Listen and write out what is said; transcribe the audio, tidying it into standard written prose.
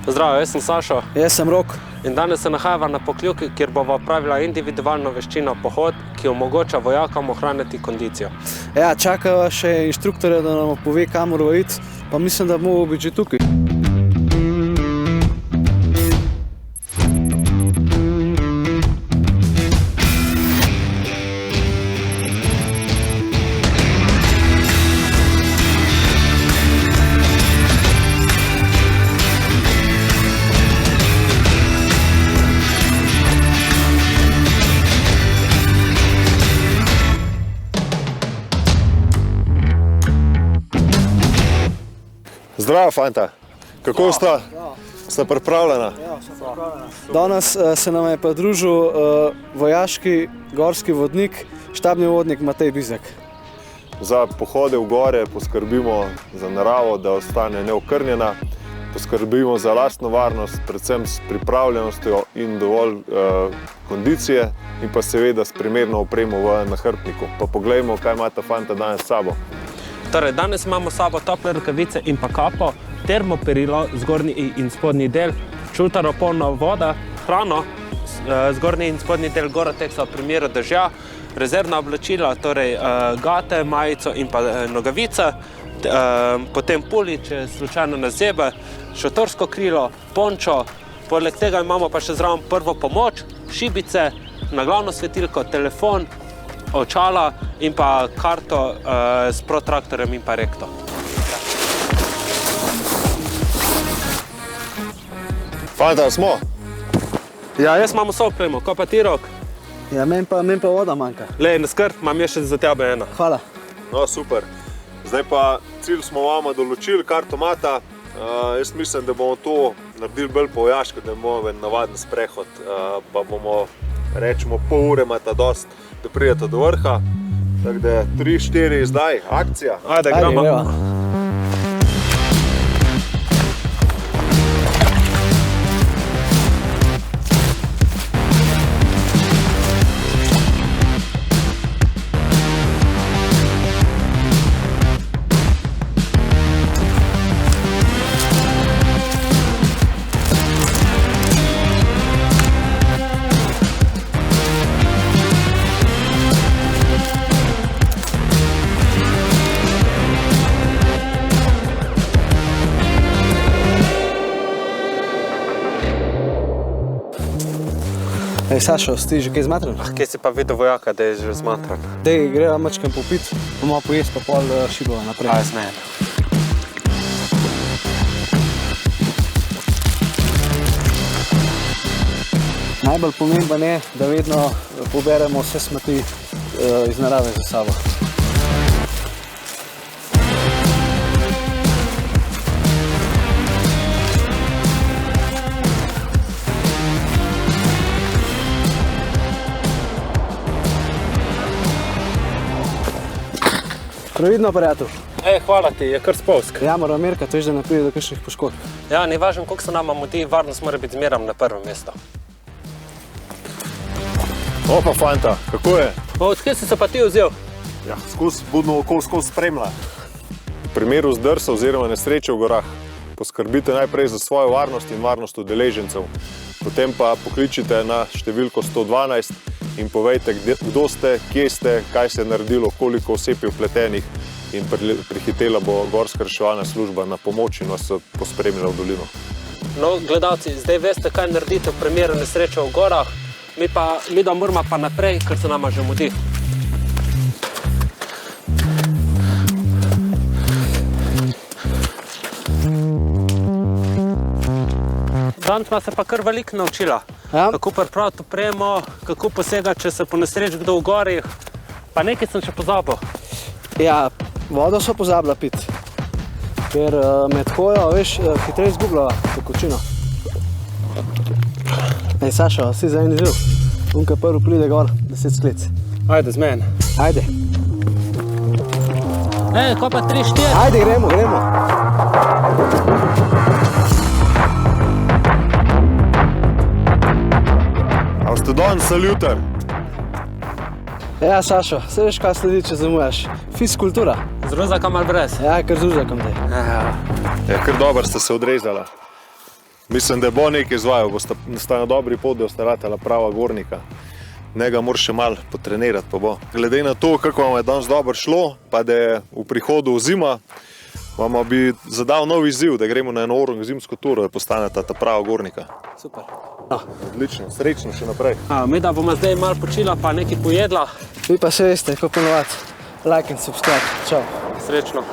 Zdravo, jaz sem Sašo. Jaz sem Rok. In danes se nahajava na Pokljuki, kjer bova opravila individualno veščino pohod, ki omogoča vojakom ohraniti kondicijo. Ja, čakava še inštruktorja, da nam pove, kamor iti, pa mislim, da bomo biti že tukaj. Zdravo, fanta. Kako sta? Sta pripravljena? Ja, sem pripravljena. Danes se nam je pridružil vojaški gorski vodnik, štabni vodnik Matej Bizjak. Za pohode v gore poskrbimo za naravo, da ostane neokrnjena, poskrbimo za lastno varnost, predvsem s pripravljenostjo in dovolj kondicije in pa seveda s primerno opremo v nahrbtniku. Pa poglejmo, kaj ima ta fanta danes s sabo. Torej, danes imamo s sabo tople rokavice in pa kapo, termoperilo, zgornji in spodnji del, čultaro polno voda, hrano, zgornji in spodnji del Gore-Texa v primeru dežja, rezervna oblačila, torej gate, majico in pa nogavice, potem puli, če slučajno nas zebe, šotorsko krilo, pončo, poleg tega imamo pa še zraven prvo pomoč, šibice, naglavno svetilko, telefon, očala in pa karto s protraktorjem in pa rekto. Fanta, smo? Ja, jaz imam vso opremo, ko pa ti, Rok? Ja, meni pa voda manjka. Lej, ne skrb, imam še za tebe ena. Hvala. No, super. Zdaj pa cilj smo vama določili, karto imata. Jaz mislim, da bomo to naredili bolj po vojaško, da bomo en navaden sprehod, pa bomo, rečemo, pol ure imata dost, da pridete do vrha. Tako da 3-4 zdaj, akcija. Ajde, gremo. Ej, Sašo, si že kaj zmatran? Kje si pa videl vojaka, da je že zmatran? Dej, greva mačkam popit, pa malo pojesti, pa pol šibova naprej. Aj, zmen. Najbolj pomemben je, da vedno poberemo vse smeti iz narave za sabo. Previdno, prijatelj. Hvala ti, je kar spolsk. Ja, moram merkati, veš, da ne pride do kakšnih poškodb. Ja, ni važno, koliko se nama mudi, varnost mora biti zmeram na prvem mestu. Opa, fanta, kako je? Odkje si se pa ti vzel? Ja, skozi budno oko, skozi spremlja. V primeru zdrsa oziroma nesreče v gorah poskrbite najprej za svojo varnost in varnost udeležencev. Potem pa pokličite na številko 112 in povejte, kdo ste, kje ste, kaj se je naredilo, koliko oseb je vpletenih in prihitela bo gorska reševalna služba na pomoč in vas pospremila v dolino. No, gledalci, zdaj veste, kaj naredite v primeru nesreče v gorah, mi da moramo pa naprej, ker se nama že mudi. Danes smo se pa kar veliko naučila. Kako pripraviti opremo, kako posegati, če se ponesreči kdo v gorih. Pa nekaj sem še pozabil. Ja, vodo so pozabila piti. Ker med hojo, veš, hitreje izgubljava tekočino. Ej, Sašo, si za en izziv. Unka prvi pride gor, 10 sklic. Ajde, z meni. Ajde. Ko pa 3-4? Ajde, gremo. A ste danes saljuter? Ja, Sašo, se veš, kaj sledi, če zamujaš? Fiskultura. Z ruzakom ali brez? Ja, kar z ruzakom dej. Ja, kar dobro ste se odrezala. Mislim, da bo nekaj izvajal, sta na dobri pot, da boste ratala prava gornika. Njega moraš še malo potrenirati, pa bo. Glede na to, kako vam je danes dobro šlo, pa da je v prihodu zima, vam bi zadal nov izziv, da gremo na eno uro zimsko turo, da postaneta ta prava gornika. Super. Odlično, srečno še naprej. Mi da bomo zdaj malo počila, pa nekaj pojedla. Vi pa še veste, kako ponovati. Like in subscribe. Čau. Srečno.